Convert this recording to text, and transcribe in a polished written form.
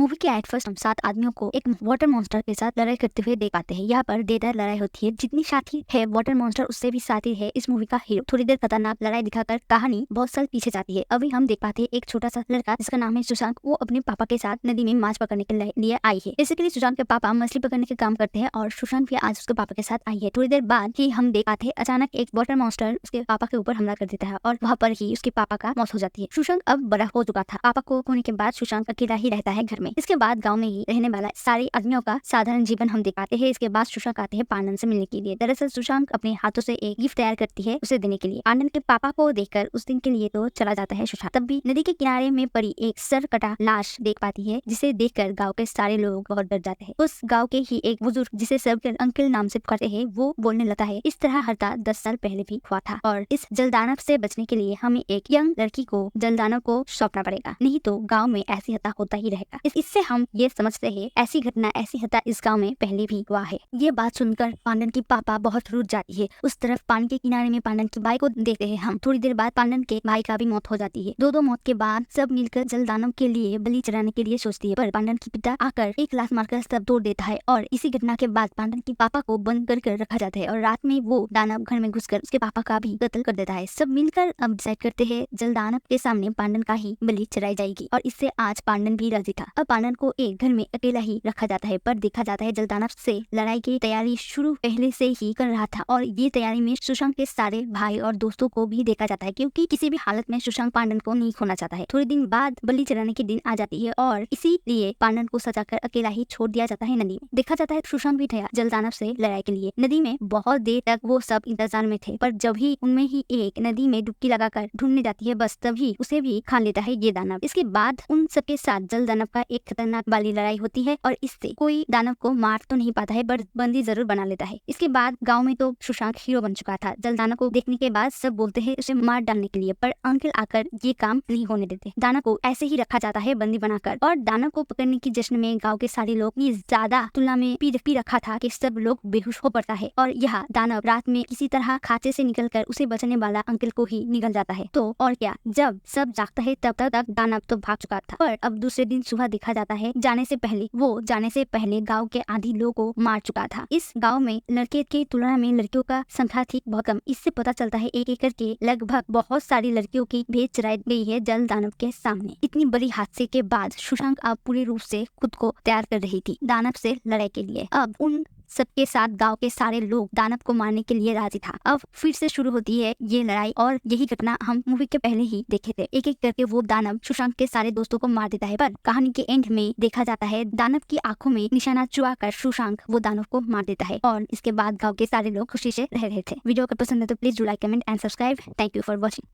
Movie के at first हम 7 आदमियों को एक वाटर मॉन्स्टर के साथ लड़ाई करते हुए देख पाते हैं। यहाँ पर देर लड़ाई होती है। जितनी साथी है वाटर मॉन्स्टर उससे भी साथी है इस मूवी का हीरो। थोड़ी देर खतरनाक लड़ाई दिखाकर कहानी बहुत साल पीछे जाती है। अभी हम देख पाते हैं एक छोटा सा लड़का जिसका नाम है सुशांत। वो अपने पापा के साथ नदी में माछ पकड़ने के लिए आई है। बेसिकली सुशांत के पापा मछली पकड़ने के काम करते हैं और सुशांत भी आज उसके पापा के साथ आई है। थोड़ी देर बाद ही हम देख पाते हैं अचानक एक वाटर मॉन्स्टर उसके पापा के ऊपर हमला कर देता है और वहाँ पर ही उसके पापा का मौत हो जाती है। सुशांत अब बड़ा हो चुका था। पापा को होने के बाद सुशांत अकेला ही रहता है घर में। इसके बाद गाँव में ही रहने वाला सारे आदमियों का साधारण जीवन हम देख पाते हैं। इसके बाद सुशांत आते हैं पांडन से मिलने के लिए। दरअसल सुशांत अपने हाथों से एक गिफ्ट तैयार करती है उसे देने के लिए। पांडन के पापा को देखकर उस दिन के लिए तो चला जाता है सुशांत। तब भी नदी के किनारे में पड़ी एक सर कटा लाश देख पाती है जिसे देखकर गांव के सारे लोग बहुत डर जाते हैं। उस गांव के ही एक बुजुर्ग जिसे सब अंकल नाम से पुकारते हैं वो बोलने लगता है इस तरह हरता 10 साल पहले भी हुआ था और इस जलदानव से बचने के लिए हमें एक यंग लड़की को जलदानव को सौंपना पड़ेगा, नहीं तो गाँव में ऐसी हत्या होता ही रहेगा। इससे हम ये समझते हैं ऐसी घटना ऐसी हत्या इस गाँव में पहले भी हुआ है। ये बात सुनकर पांडन की पापा बहुत रुठ जाती है। उस तरफ पानी के किनारे में पांडन की भाई को देखते हैं हम। थोड़ी देर बाद पांडन के भाई का भी मौत हो जाती है। दो मौत के बाद सब मिलकर जलदानव के लिए बलि चढ़ाने के लिए सोचती है, पर पांडन की पिता आकर एक लात मारकर सब तोड़ देता है और इसी घटना के बाद पांडन की पापा को बंद कर रखा जाता है और रात में वो दानव घर में घुसकर उसके पापा का भी कत्ल कर देता है। सब मिलकर अब डिसाइड करते हैं जलदानव के सामने पांडन का ही बलि चढ़ाई जाएगी और इससे आज पांडन भी राजी था। अब पांडन को एक घर में अकेला ही रखा जाता है, पर देखा जाता है जलदानव से लड़ाई की तैयारी शुरू पहले से ही कर रहा था और ये तैयारी में सुशांत के सारे भाई और दोस्तों को भी देखा जाता है क्योंकि किसी भी हालत में सुशांत पांडन को नहीं खोना चाहता है। थोड़े दिन बाद बलि चढ़ाने के दिन आ जाती है और इसीलिए पांडन को सजाकर अकेला ही छोड़ दिया जाता है नदी में। देखा जाता है सुशांत भी गया जलदानव से लड़ाई के लिए। नदी में बहुत देर तक वो सब इंतजार में थे, पर जब ही उनमें ही एक नदी में डुबकी लगाकर ढूंढने जाती है बस तभी उसे भी खा लेता है ये दानव। इसके बाद उन सबके साथ जल दानव का एक खतरनाक वाली लड़ाई होती है और इससे कोई दानव को मार तो नहीं पाता है पर बंदी जरूर बना लेता है। इसके बाद गाँव में तो सुशांत हीरो बन चुका था। जल दानव को देखने के बाद सब बोलते हैं उसे मार डालने के लिए, पर अंकल आकर ये काम नहीं होने देते। दानव को ऐसे ही रखा जाता है बंदी बनाकर और दानव को पकड़ने की जश्न में गाँव के सारे लोग ये ज्यादा तुलना में पी रखा था कि सब लोग बेहोश हो पड़ता है और यह दानव रात में किसी तरह खांचे से निकलकर उसे बचने वाला अंकल को ही निकल जाता है। तो और क्या, जब सब जागता है तब तक दानव तो भाग चुका था। पर अब दूसरे दिन सुबह देखा जाता है जाने से पहले गांव के आधी लोगों को मार चुका था। इस गांव में लड़के की तुलना में लड़कियों का संख्या थी बहुत कम। इससे पता चलता है एक करके लगभग बहुत सारी लड़कियों की भेज चढ़ाई गई है जल दानव के सामने। इतनी बड़ी हादसे के बाद सुशांत अब पूरी रूप से खुद को तैयार कर रही थी दानव से लड़ाई के लिए। अब उन सबके साथ गांव के सारे लोग दानव को मारने के लिए राजी था। अब फिर से शुरू होती है ये लड़ाई और यही घटना हम मूवी के पहले ही देखे थे। एक करके वो दानव सुशांत के सारे दोस्तों को मार देता है, पर कहानी के एंड में देखा जाता है दानव की आंखों में निशाना चुआ कर सुशांत वो दानव को मार देता है और इसके बाद गाँव के सारे लोग खुशी से रह रहे थे। वीडियो को पसंद है तो please do like, comment and subscribe. Thank you for watching.